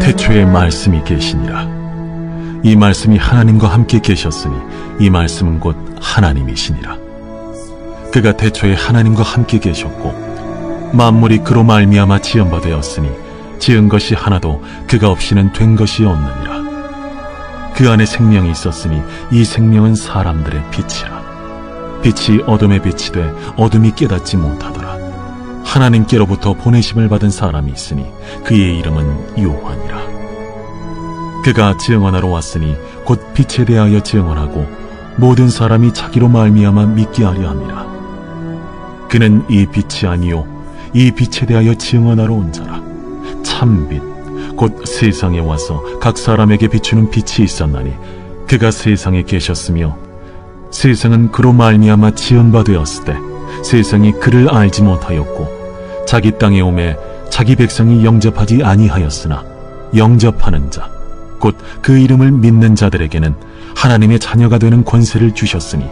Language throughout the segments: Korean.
태초에 말씀이 계시니라. 이 말씀이 하나님과 함께 계셨으니 이 말씀은 곧 하나님이시니라. 그가 태초에 하나님과 함께 계셨고 만물이 그로 말미암아 지은 바 되었으니 지은 것이 하나도 그가 없이는 된 것이 없느니라. 그 안에 생명이 있었으니 이 생명은 사람들의 빛이라. 빛이 어둠에 빛이 돼 어둠이 깨닫지 못하더라. 하나님께로부터 보내심을 받은 사람이 있으니 그의 이름은 요한이라. 그가 증언하러 왔으니 곧 빛에 대하여 증언하고 모든 사람이 자기로 말미암아 믿게 하려 함이라. 그는 이 빛이 아니요 이 빛에 대하여 증언하러 온 자라. 참빛 곧 세상에 와서 각 사람에게 비추는 빛이 있었나니 그가 세상에 계셨으며 세상은 그로 말미암아 지은 바 되었을 때 세상이 그를 알지 못하였고 자기 땅에 오매 자기 백성이 영접하지 아니하였으나 영접하는 자 곧 그 이름을 믿는 자들에게는 하나님의 자녀가 되는 권세를 주셨으니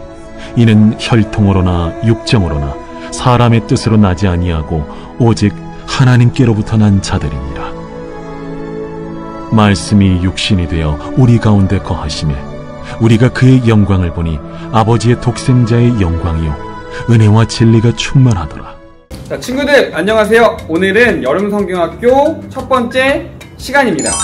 이는 혈통으로나 육정으로나 사람의 뜻으로 나지 아니하고 오직 하나님께로부터 난 자들이니라. 말씀이 육신이 되어 우리 가운데 거하시매 우리가 그의 영광을 보니 아버지의 독생자의 영광이요 은혜와 진리가 충만하더라. 자, 친구들 안녕하세요. 오늘은 여름성경학교 첫 번째 시간입니다. 자,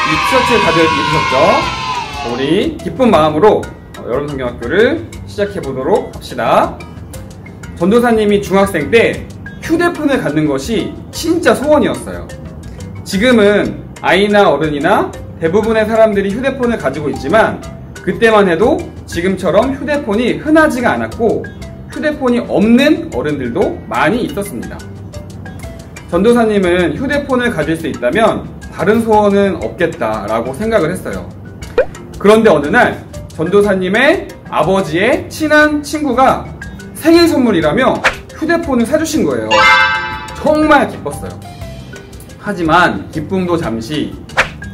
이 티셔츠 다들 입으셨죠? 우리 기쁜 마음으로 여름성경학교를 시작해 보도록 합시다. 전도사님이 중학생 때 휴대폰을 갖는 것이 진짜 소원이었어요. 지금은 아이나 어른이나 대부분의 사람들이 휴대폰을 가지고 있지만 그때만 해도 지금처럼 휴대폰이 흔하지가 않았고 휴대폰이 없는 어른들도 많이 있었습니다. 전도사님은 휴대폰을 가질 수 있다면 다른 소원은 없겠다라고 생각을 했어요. 그런데 어느 날 전도사님의 아버지의 친한 친구가 생일 선물이라며 휴대폰을 사주신 거예요. 정말 기뻤어요. 하지만 기쁨도 잠시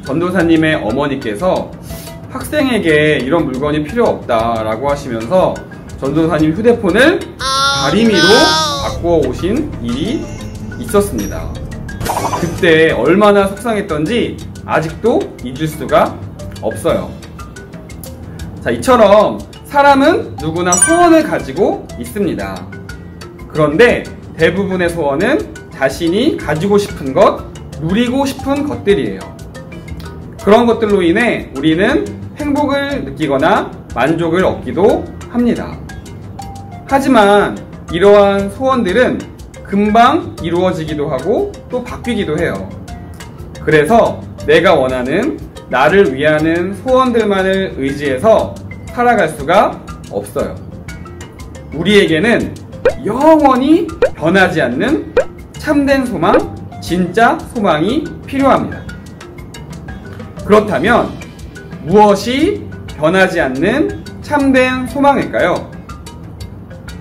전도사님의 어머니께서 학생에게 이런 물건이 필요 없다라고 하시면서 전도사님 휴대폰을 다리미로 바꾸어 오신 일이 있었습니다. 그때 얼마나 속상했던지 아직도 잊을 수가 없어요. 자, 이처럼 사람은 누구나 소원을 가지고 있습니다. 그런데 대부분의 소원은 자신이 가지고 싶은 것, 누리고 싶은 것들이에요. 그런 것들로 인해 우리는 행복을 느끼거나 만족을 얻기도 합니다. 하지만 이러한 소원들은 금방 이루어지기도 하고 또 바뀌기도 해요. 그래서 내가 원하는 나를 위하는 소원들만을 의지해서 살아갈 수가 없어요. 우리에게는 영원히 변하지 않는 참된 소망, 진짜 소망이 필요합니다. 그렇다면 무엇이 변하지 않는 참된 소망일까요?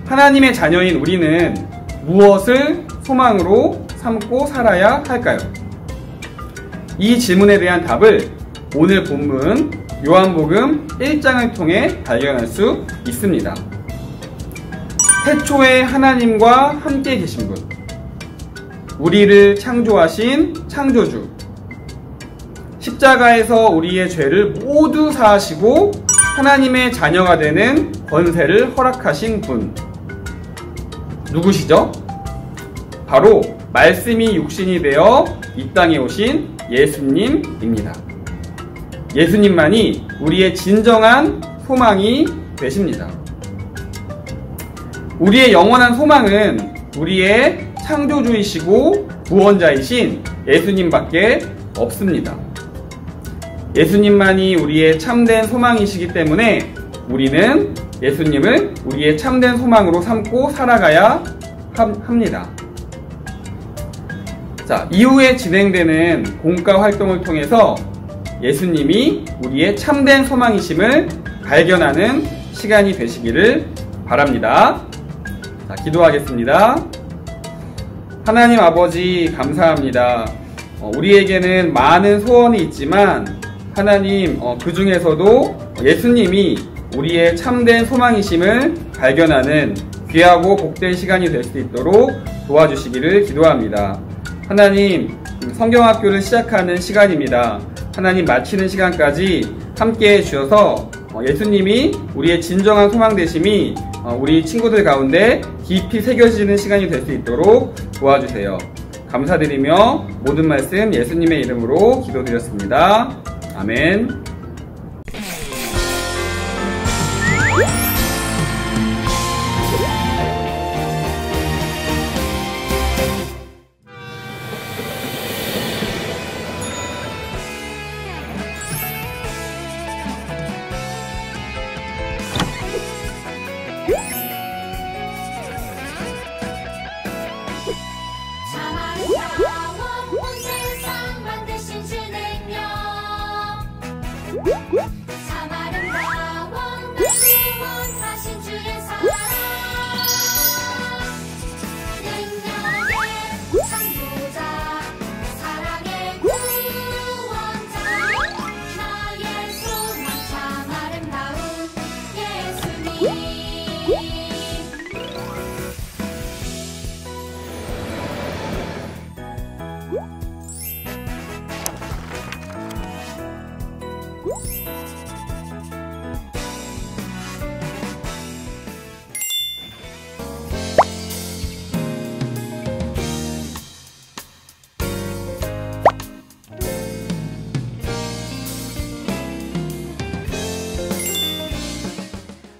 하나님의 자녀인 우리는 무엇을 소망으로 삼고 살아야 할까요? 이 질문에 대한 답을 오늘 본문 요한복음 1장을 통해 발견할 수 있습니다. 태초에 하나님과 함께 계신 분, 우리를 창조하신 창조주, 십자가에서 우리의 죄를 모두 사하시고 하나님의 자녀가 되는 권세를 허락하신 분, 누구시죠? 바로 말씀이 육신이 되어 이 땅에 오신 예수님입니다. 예수님만이 우리의 진정한 소망이 되십니다. 우리의 영원한 소망은 우리의 창조주이시고 구원자이신 예수님밖에 없습니다. 예수님만이 우리의 참된 소망이시기 때문에 우리는 예수님을 우리의 참된 소망으로 삼고 살아가야 합니다. 자, 이후에 진행되는 공과 활동을 통해서 예수님이 우리의 참된 소망이심을 발견하는 시간이 되시기를 바랍니다. 자, 기도하겠습니다. 하나님 아버지 감사합니다. 우리에게는 많은 소원이 있지만 하나님 그 중에서도 예수님이 우리의 참된 소망이심을 발견하는 귀하고 복된 시간이 될 수 있도록 도와주시기를 기도합니다. 하나님, 성경학교를 시작하는 시간입니다. 하나님 마치는 시간까지 함께 해주셔서 예수님이 우리의 진정한 소망 되심이 우리 친구들 가운데 깊이 새겨지는 시간이 될 수 있도록 도와주세요. 감사드리며 모든 말씀 예수님의 이름으로 기도드렸습니다. 아멘.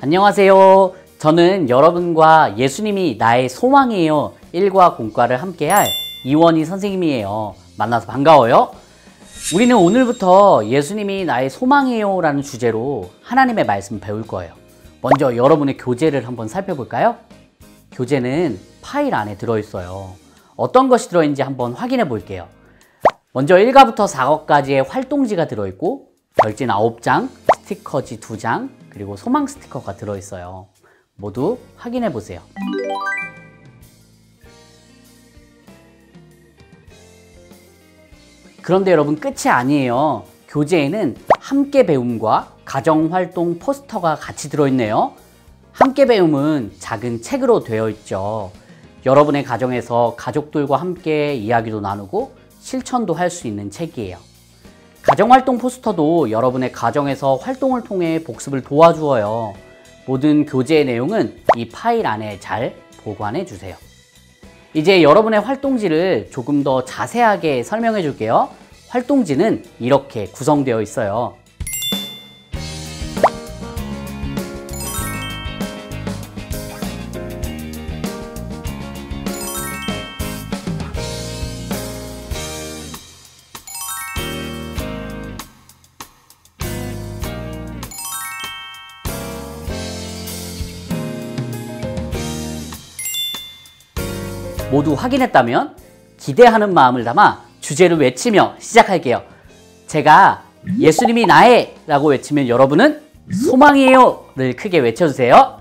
안녕하세요. 저는 여러분과 예수님이 나의 소망이에요 1과 공과를 함께할 이원희 선생님이에요. 만나서 반가워요. 우리는 오늘부터 예수님이 나의 소망이에요 라는 주제로 하나님의 말씀 배울 거예요. 먼저 여러분의 교재를 한번 살펴볼까요? 교재는 파일 안에 들어있어요. 어떤 것이 들어있는지 한번 확인해 볼게요. 먼저 1과부터 4과까지의 활동지가 들어있고 별진 9장, 스티커지 2장, 그리고 소망 스티커가 들어있어요. 모두 확인해 보세요. 그런데 여러분 끝이 아니에요. 교재에는 함께 배움과 가정활동 포스터가 같이 들어있네요. 함께 배움은 작은 책으로 되어 있죠. 여러분의 가정에서 가족들과 함께 이야기도 나누고 실천도 할 수 있는 책이에요. 가정활동 포스터도 여러분의 가정에서 활동을 통해 복습을 도와주어요. 모든 교재의 내용은 이 파일 안에 잘 보관해 주세요. 이제 여러분의 활동지를 조금 더 자세하게 설명해 줄게요. 활동지는 이렇게 구성되어 있어요. 모두 확인했다면 기대하는 마음을 담아 주제를 외치며 시작할게요. 제가 예수님이 나의 라고 외치면 여러분은 소망이에요 를 크게 외쳐주세요.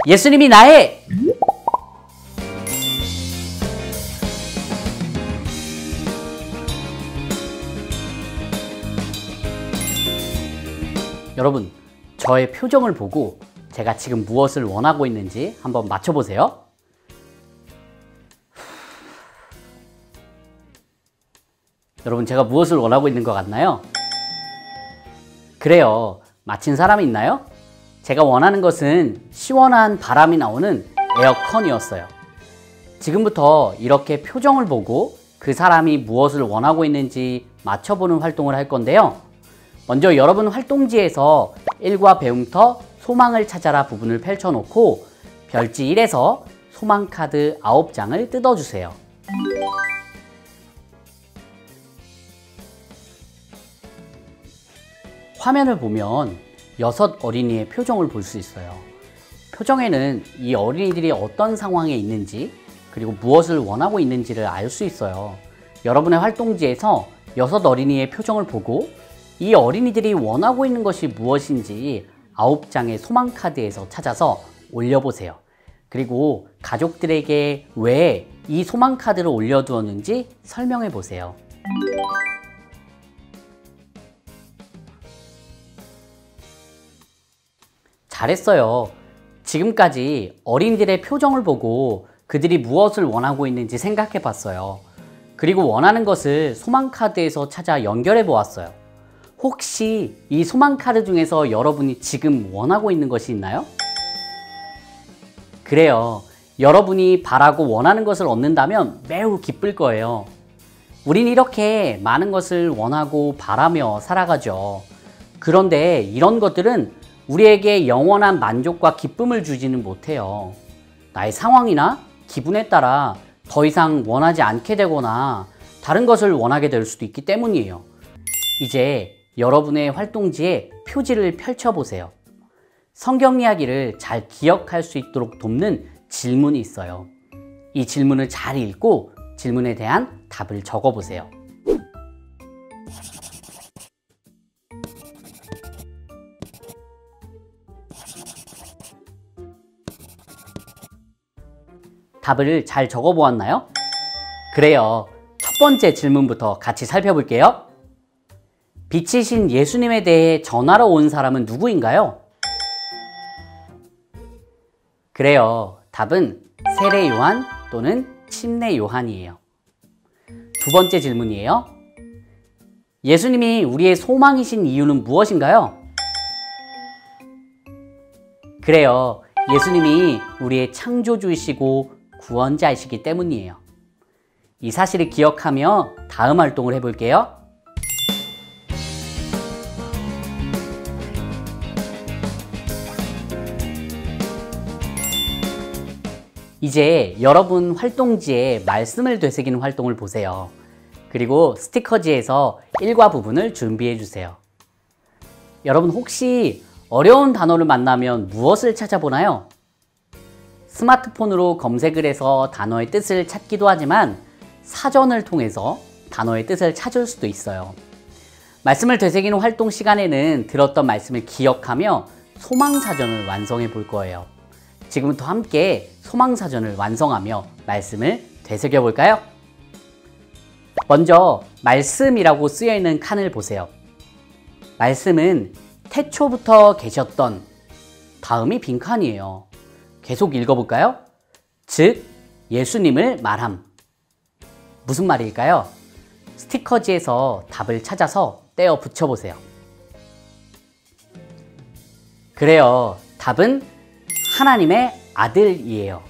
예수님이 나의! 여러분, 저의 표정을 보고 제가 지금 무엇을 원하고 있는지 한번 맞춰보세요. 여러분, 제가 무엇을 원하고 있는 것 같나요? 그래요. 맞힌 사람이 있나요? 제가 원하는 것은 시원한 바람이 나오는 에어컨이었어요. 지금부터 이렇게 표정을 보고 그 사람이 무엇을 원하고 있는지 맞춰보는 활동을 할 건데요. 먼저 여러분 활동지에서 1과 배움터 소망을 찾아라 부분을 펼쳐놓고 별지 1에서 소망카드 9장을 뜯어주세요. 화면을 보면 6 어린이의 표정을 볼 수 있어요. 표정에는 이 어린이들이 어떤 상황에 있는지 그리고 무엇을 원하고 있는지를 알 수 있어요. 여러분의 활동지에서 6 어린이의 표정을 보고 이 어린이들이 원하고 있는 것이 무엇인지 9장의 소망카드에서 찾아서 올려보세요. 그리고 가족들에게 왜 이 소망카드를 올려두었는지 설명해 보세요. 잘했어요. 지금까지 어린이들의 표정을 보고 그들이 무엇을 원하고 있는지 생각해 봤어요. 그리고 원하는 것을 소망카드에서 찾아 연결해 보았어요. 혹시 이 소망카드 중에서 여러분이 지금 원하고 있는 것이 있나요? 그래요. 여러분이 바라고 원하는 것을 얻는다면 매우 기쁠 거예요. 우린 이렇게 많은 것을 원하고 바라며 살아가죠. 그런데 이런 것들은 우리에게 영원한 만족과 기쁨을 주지는 못해요. 나의 상황이나 기분에 따라 더 이상 원하지 않게 되거나 다른 것을 원하게 될 수도 있기 때문이에요. 이제 여러분의 활동지에 표지를 펼쳐보세요. 성경 이야기를 잘 기억할 수 있도록 돕는 질문이 있어요. 이 질문을 잘 읽고 질문에 대한 답을 적어보세요. 답을 잘 적어보았나요? 그래요. 첫 번째 질문부터 같이 살펴볼게요. 빛이신 예수님에 대해 전하러 온 사람은 누구인가요? 그래요. 답은 세례 요한 또는 침례 요한이에요. 두 번째 질문이에요. 예수님이 우리의 소망이신 이유는 무엇인가요? 그래요. 예수님이 우리의 창조주이시고 구원자이시기 때문이에요. 이 사실을 기억하며 다음 활동을 해볼게요. 이제 여러분 활동지에 말씀을 되새기는 활동을 보세요. 그리고 스티커지에서 일과 부분을 준비해 주세요. 여러분 혹시 어려운 단어를 만나면 무엇을 찾아보나요? 스마트폰으로 검색을 해서 단어의 뜻을 찾기도 하지만 사전을 통해서 단어의 뜻을 찾을 수도 있어요. 말씀을 되새기는 활동 시간에는 들었던 말씀을 기억하며 소망사전을 완성해 볼 거예요. 지금부터 함께 소망사전을 완성하며 말씀을 되새겨 볼까요? 먼저 말씀이라고 쓰여있는 칸을 보세요. 말씀은 태초부터 계셨던, 다음이 빈칸이에요. 계속 읽어볼까요? 즉 예수님을 말함. 무슨 말일까요? 스티커지에서 답을 찾아서 떼어 붙여보세요. 그래요. 답은 하나님의 아들이에요.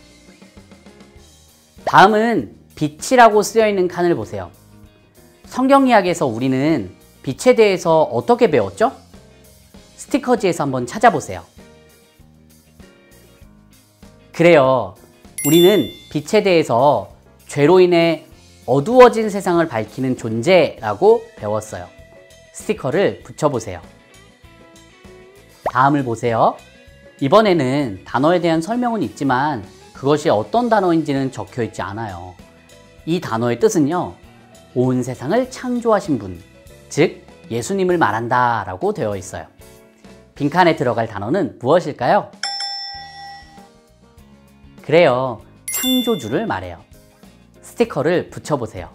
다음은 빛이라고 쓰여있는 칸을 보세요. 성경 이야기에서 우리는 빛에 대해서 어떻게 배웠죠? 스티커지에서 한번 찾아보세요. 그래요. 우리는 빛에 대해서 죄로 인해 어두워진 세상을 밝히는 존재라고 배웠어요. 스티커를 붙여보세요. 다음을 보세요. 이번에는 단어에 대한 설명은 있지만 그것이 어떤 단어인지는 적혀 있지 않아요. 이 단어의 뜻은요, 온 세상을 창조하신 분, 즉 예수님을 말한다 라고 되어 있어요. 빈칸에 들어갈 단어는 무엇일까요? 그래요. 창조주를 말해요. 스티커를 붙여보세요.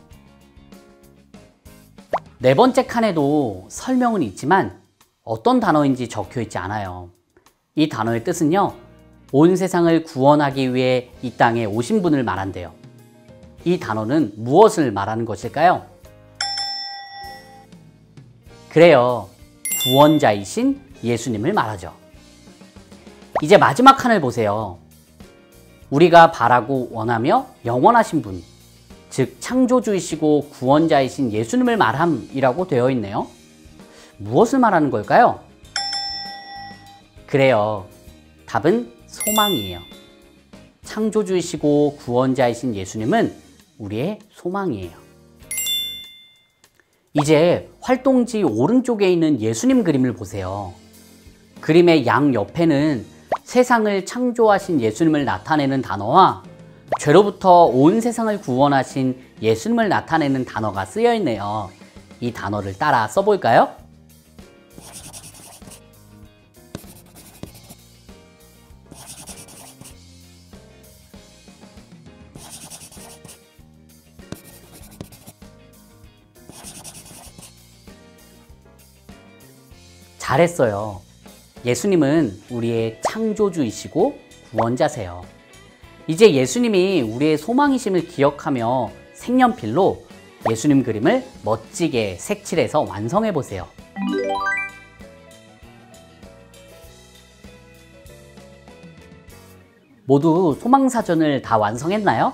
네 번째 칸에도 설명은 있지만 어떤 단어인지 적혀 있지 않아요. 이 단어의 뜻은요, 온 세상을 구원하기 위해 이 땅에 오신 분을 말한대요. 이 단어는 무엇을 말하는 것일까요? 그래요. 구원자이신 예수님을 말하죠. 이제 마지막 칸을 보세요. 우리가 바라고 원하며 영원하신 분, 즉 창조주이시고 구원자이신 예수님을 말함이라고 되어 있네요. 무엇을 말하는 걸까요? 그래요. 답은 소망이에요. 창조주이시고 구원자이신 예수님은 우리의 소망이에요. 이제 활동지 오른쪽에 있는 예수님 그림을 보세요. 그림의 양 옆에는 세상을 창조하신 예수님을 나타내는 단어와 죄로부터 온 세상을 구원하신 예수님을 나타내는 단어가 쓰여 있네요. 이 단어를 따라 써볼까요? 잘했어요. 예수님은 우리의 창조주이시고 구원자세요. 이제 예수님이 우리의 소망이심을 기억하며 색연필로 예수님 그림을 멋지게 색칠해서 완성해 보세요. 모두 소망사전을 다 완성했나요?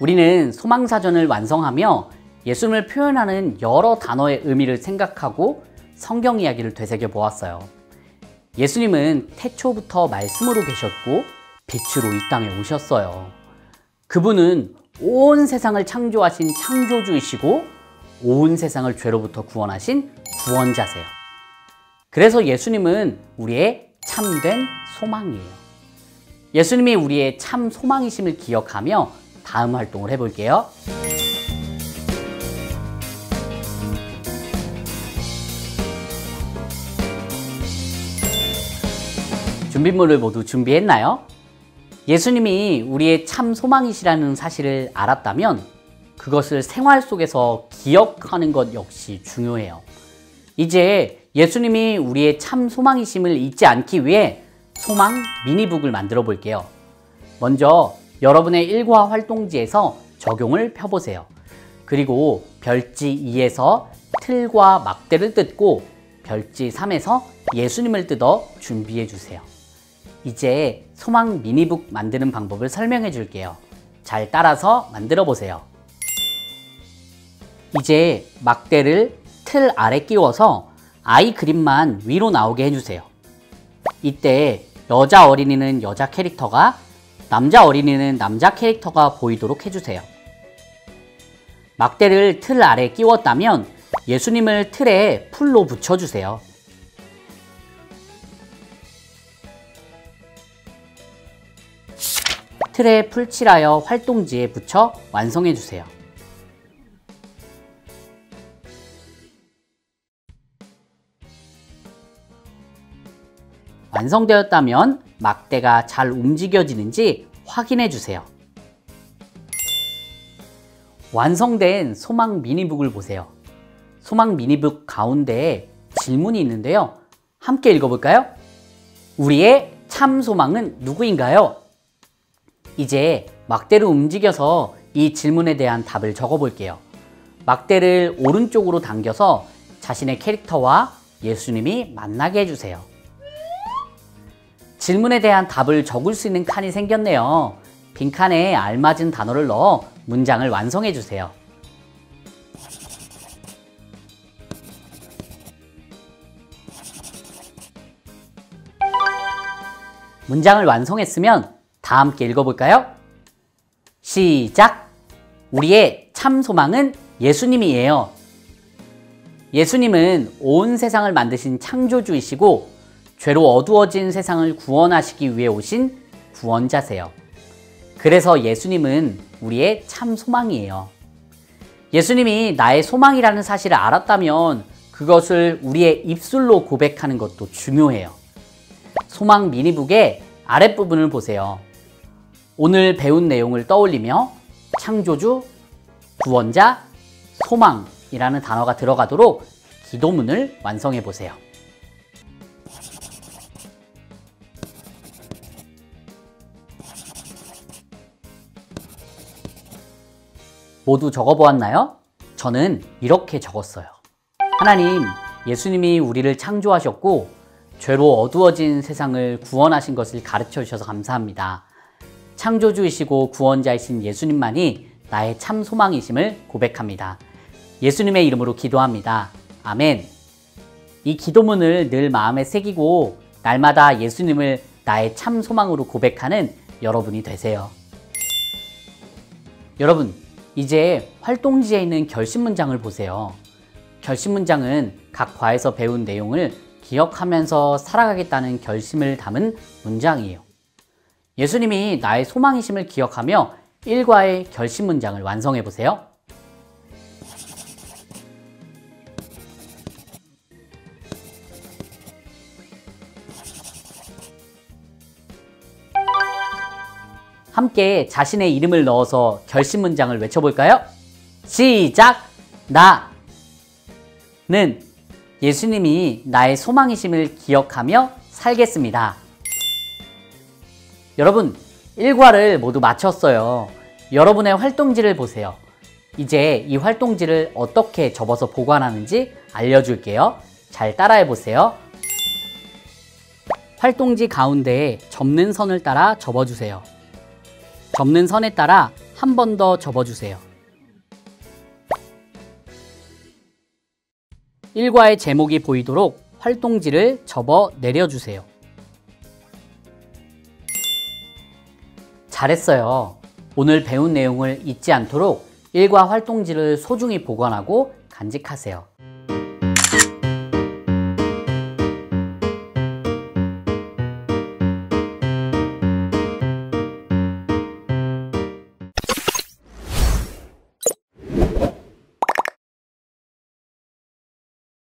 우리는 소망사전을 완성하며 예수님을 표현하는 여러 단어의 의미를 생각하고 성경 이야기를 되새겨 보았어요. 예수님은 태초부터 말씀으로 계셨고 빛으로 이 땅에 오셨어요. 그분은 온 세상을 창조하신 창조주이시고 온 세상을 죄로부터 구원하신 구원자세요. 그래서 예수님은 우리의 참된 소망이에요. 예수님이 우리의 참 소망이심을 기억하며 다음 활동을 해볼게요. 준비물을 모두 준비했나요? 예수님이 우리의 참 소망이시라는 사실을 알았다면 그것을 생활 속에서 기억하는 것 역시 중요해요. 이제 예수님이 우리의 참 소망이심을 잊지 않기 위해 소망 미니북을 만들어 볼게요. 먼저 여러분의 일과 활동지에서 적용을 펴보세요. 그리고 별지 2에서 틀과 막대를 뜯고 별지 3에서 예수님을 뜯어 준비해 주세요. 이제 소망 미니북 만드는 방법을 설명해 줄게요. 잘 따라서 만들어 보세요. 이제 막대를 틀 아래 끼워서 아이 그림만 위로 나오게 해주세요. 이때 여자 어린이는 여자 캐릭터가, 남자 어린이는 남자 캐릭터가 보이도록 해주세요. 막대를 틀 아래 끼웠다면 예수님을 틀에 풀로 붙여주세요. 틀에 풀칠하여 활동지에 붙여 완성해주세요. 완성되었다면 막대가 잘 움직여지는지 확인해 주세요. 완성된 소망 미니북을 보세요. 소망 미니북 가운데에 질문이 있는데요. 함께 읽어볼까요? 우리의 참 소망은 누구인가요? 이제 막대를 움직여서 이 질문에 대한 답을 적어볼게요. 막대를 오른쪽으로 당겨서 자신의 캐릭터와 예수님이 만나게 해주세요. 질문에 대한 답을 적을 수 있는 칸이 생겼네요. 빈칸에 알맞은 단어를 넣어 문장을 완성해 주세요. 문장을 완성했으면 다 함께 읽어볼까요? 시작! 우리의 참 소망은 예수님이에요. 예수님은 온 세상을 만드신 창조주이시고 죄로 어두워진 세상을 구원하시기 위해 오신 구원자세요. 그래서 예수님은 우리의 참 소망이에요. 예수님이 나의 소망이라는 사실을 알았다면 그것을 우리의 입술로 고백하는 것도 중요해요. 소망 미니북의 아랫부분을 보세요. 오늘 배운 내용을 떠올리며 창조주, 구원자, 소망이라는 단어가 들어가도록 기도문을 완성해 보세요. 모두 적어보았나요? 저는 이렇게 적었어요. 하나님, 예수님이 우리를 창조하셨고 죄로 어두워진 세상을 구원하신 것을 가르쳐 주셔서 감사합니다. 창조주이시고 구원자이신 예수님만이 나의 참 소망이심을 고백합니다. 예수님의 이름으로 기도합니다. 아멘. 이 기도문을 늘 마음에 새기고 날마다 예수님을 나의 참 소망으로 고백하는 여러분이 되세요. 여러분, 이제 활동지에 있는 결심문장을 보세요. 결심문장은 각 과에서 배운 내용을 기억하면서 살아가겠다는 결심을 담은 문장이에요. 예수님이 나의 소망이심을 기억하며 1과의 결심문장을 완성해 보세요. 함께 자신의 이름을 넣어서 결심문장을 외쳐볼까요? 시작! 나는 예수님이 나의 소망이심을 기억하며 살겠습니다. 여러분, 1과를 모두 마쳤어요. 여러분의 활동지를 보세요. 이제 이 활동지를 어떻게 접어서 보관하는지 알려줄게요. 잘 따라해 보세요. 활동지 가운데에 접는 선을 따라 접어주세요. 접는 선에 따라 한 번 더 접어주세요. 1과의 제목이 보이도록 활동지를 접어 내려주세요. 잘했어요. 오늘 배운 내용을 잊지 않도록 1과 활동지를 소중히 보관하고 간직하세요.